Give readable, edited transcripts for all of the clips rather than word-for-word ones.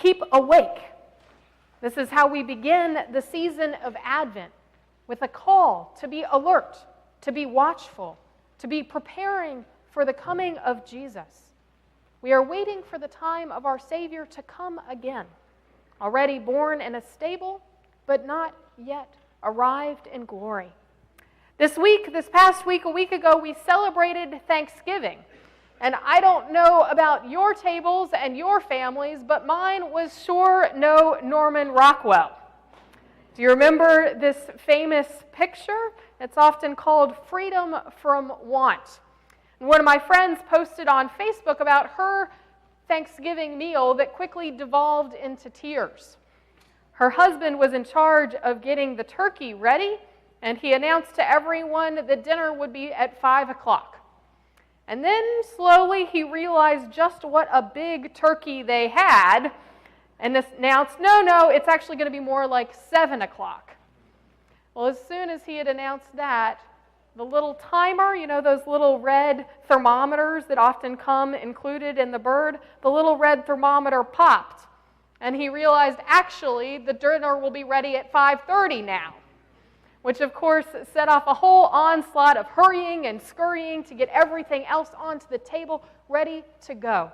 keep awake. This is how we begin the season of Advent, with a call to be alert, to be watchful, to be preparing for the coming of Jesus. We are waiting for the time of our Savior to come again, already born in a stable, but not yet arrived in glory. This past week, a week ago, we celebrated Thanksgiving. And I don't know about your tables and your families, but mine was sure no Norman Rockwell. Do you remember this famous picture? It's often called Freedom from Want. And one of my friends posted on Facebook about her Thanksgiving meal that quickly devolved into tears. Her husband was in charge of getting the turkey ready, and he announced to everyone that dinner would be at 5 o'clock. And then slowly he realized just what a big turkey they had and announced, no, it's actually going to be more like 7 o'clock. Well, as soon as he had announced that, the little timer, those little red thermometers that often come included in the bird, the little red thermometer popped. And he realized, actually, the dinner will be ready at 5:30 now, which of course set off a whole onslaught of hurrying and scurrying to get everything else onto the table ready to go.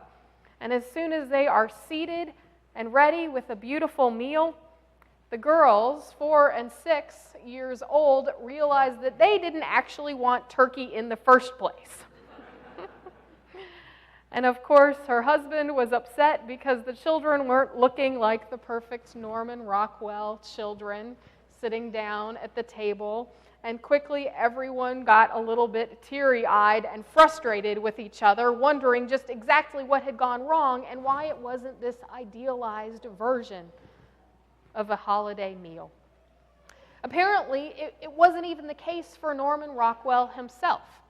And as soon as they are seated and ready with a beautiful meal, the girls, 4 and 6 years old, realized that they didn't actually want turkey in the first place. And of course, her husband was upset because the children weren't looking like the perfect Norman Rockwell children sitting down at the table, and quickly everyone got a little bit teary-eyed and frustrated with each other, wondering just exactly what had gone wrong and why it wasn't this idealized version of a holiday meal. Apparently, it wasn't even the case for Norman Rockwell himself.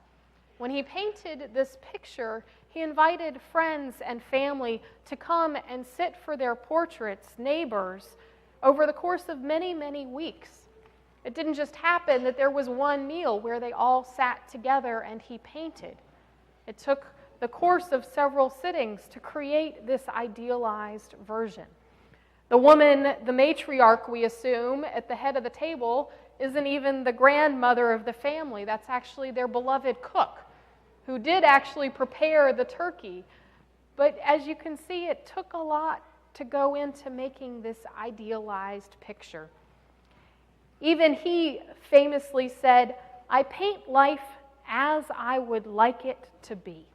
When he painted this picture, he invited friends and family to come and sit for their portraits, neighbors, over the course of many, many weeks. It didn't just happen that there was one meal where they all sat together and he painted. It took the course of several sittings to create this idealized version. The woman, the matriarch, we assume, at the head of the table, isn't even the grandmother of the family. That's actually their beloved cook, who did actually prepare the turkey. But as you can see, it took a lot to go into making this idealized picture. Even he famously said, "I paint life as I would like it to be."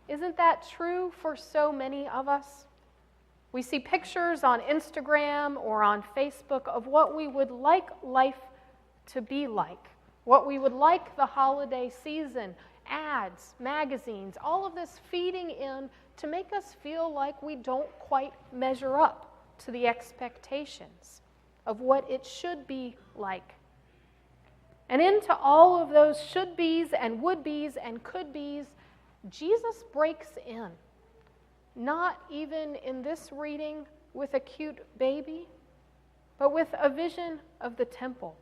Isn't that true for so many of us? We see pictures on Instagram or on Facebook of what we would like life to be like, what we would like the holiday season, ads, magazines, all of this feeding in to make us feel like we don't quite measure up to the expectations of what it should be like. And into all of those should-bes and would-bes and could-bes, Jesus breaks in. Not even in this reading with a cute baby, but with a vision of the temple.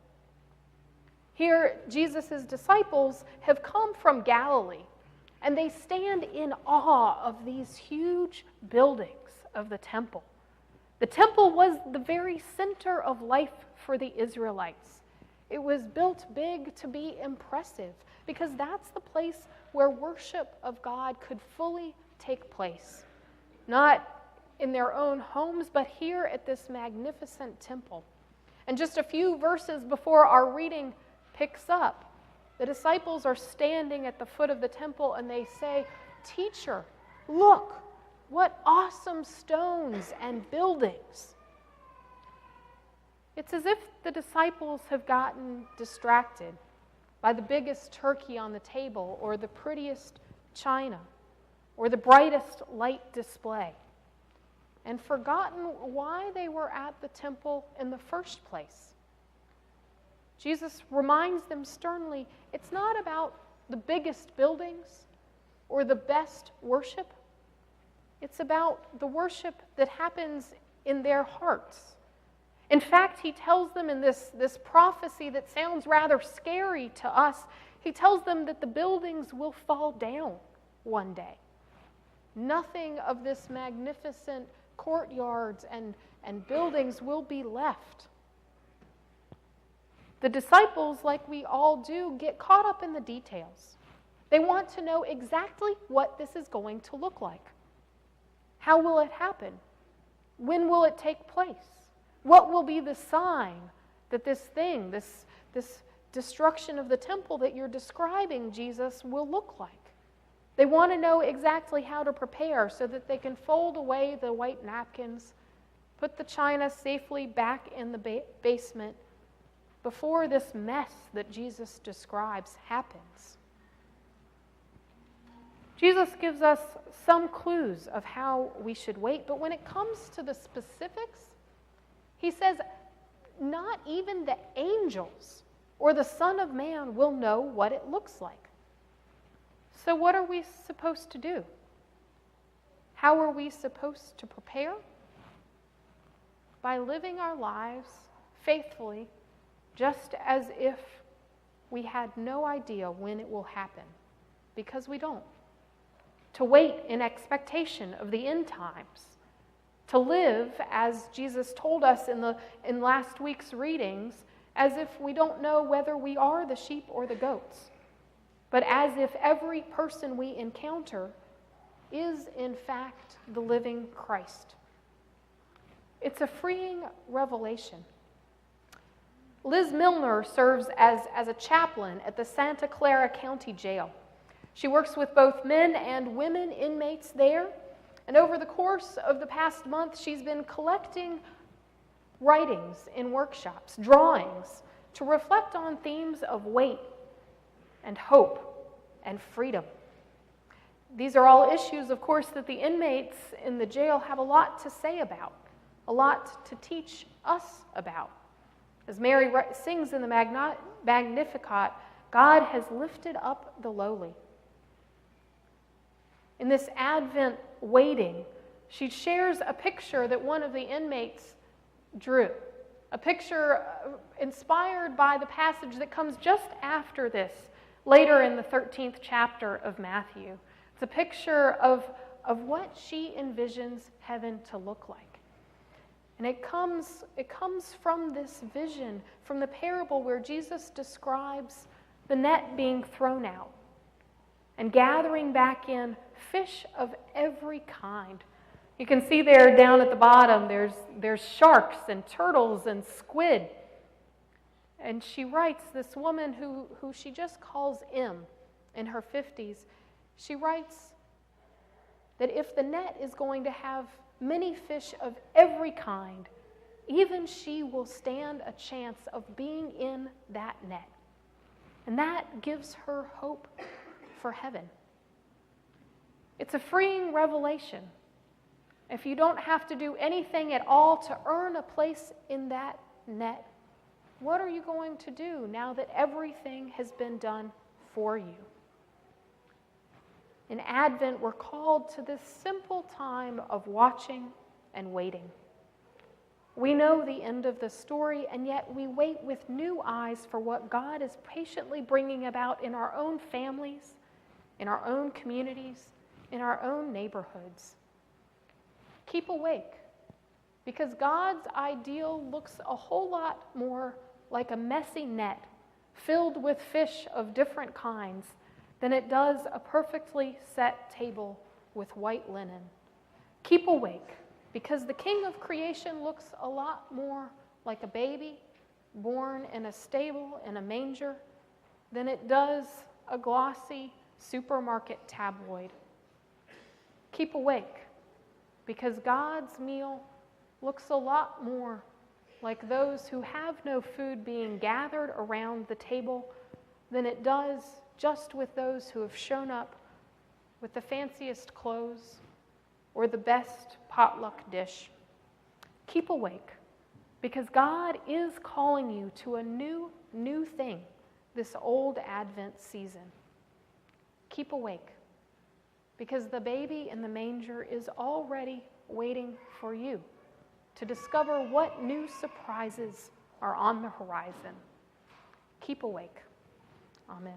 Here, Jesus' disciples have come from Galilee, and they stand in awe of these huge buildings of the temple. The temple was the very center of life for the Israelites. It was built big to be impressive, because that's the place where worship of God could fully take place. Not in their own homes, but here at this magnificent temple. And just a few verses before our reading picks up, the disciples are standing at the foot of the temple and they say, "Teacher, look, what awesome stones and buildings." It's as if the disciples have gotten distracted by the biggest turkey on the table, or the prettiest china, or the brightest light display, and forgotten why they were at the temple in the first place. Jesus reminds them sternly, it's not about the biggest buildings or the best worship. It's about the worship that happens in their hearts. In fact, he tells them in this prophecy that sounds rather scary to us, he tells them that the buildings will fall down one day. Nothing of this magnificent courtyards and buildings will be left. The disciples, like we all do, get caught up in the details. They want to know exactly what this is going to look like. How will it happen? When will it take place? What will be the sign that this destruction of the temple that you're describing, Jesus, will look like? They want to know exactly how to prepare so that they can fold away the white napkins, put the china safely back in the basement before this mess that Jesus describes happens. Jesus gives us some clues of how we should wait, but when it comes to the specifics, he says, not even the angels or the Son of Man will know what it looks like. So what are we supposed to do? How are we supposed to prepare? By living our lives faithfully, just as if we had no idea when it will happen, because we don't. To wait in expectation of the end times. To live, as Jesus told us in last week's readings, as if we don't know whether we are the sheep or the goats, but as if every person we encounter is in fact the living Christ. It's a freeing revelation. Liz Milner serves as a chaplain at the Santa Clara County Jail. She works with both men and women inmates there, and over the course of the past month, she's been collecting writings in workshops, drawings, to reflect on themes of weight and hope and freedom. These are all issues, of course, that the inmates in the jail have a lot to say about, a lot to teach us about. As Mary sings in the Magnificat, God has lifted up the lowly. In this Advent waiting, she shares a picture that one of the inmates drew, a picture inspired by the passage that comes just after this, later in the 13th chapter of Matthew. It's a picture of what she envisions heaven to look like. And it comes from this vision, from the parable where Jesus describes the net being thrown out and gathering back in fish of every kind. You can see there down at the bottom, there's sharks and turtles and squid. And she writes, this woman who she just calls M, in her 50s, she writes that if the net is going to have many fish of every kind, even she will stand a chance of being in that net. And that gives her hope for heaven. It's a freeing revelation. If you don't have to do anything at all to earn a place in that net, what are you going to do now that everything has been done for you? In Advent, we're called to this simple time of watching and waiting. We know the end of the story, and yet we wait with new eyes for what God is patiently bringing about in our own families, in our own communities, in our own neighborhoods. Keep awake, because God's ideal looks a whole lot more like a messy net filled with fish of different kinds than it does a perfectly set table with white linen. Keep awake, because the King of creation looks a lot more like a baby born in a stable in a manger than it does a glossy supermarket tabloid. Keep awake, because God's meal looks a lot more like those who have no food being gathered around the table than it does just with those who have shown up with the fanciest clothes or the best potluck dish. Keep awake, because God is calling you to a new thing this old Advent season. Keep awake, because the baby in the manger is already waiting for you to discover what new surprises are on the horizon. Keep awake. Amen.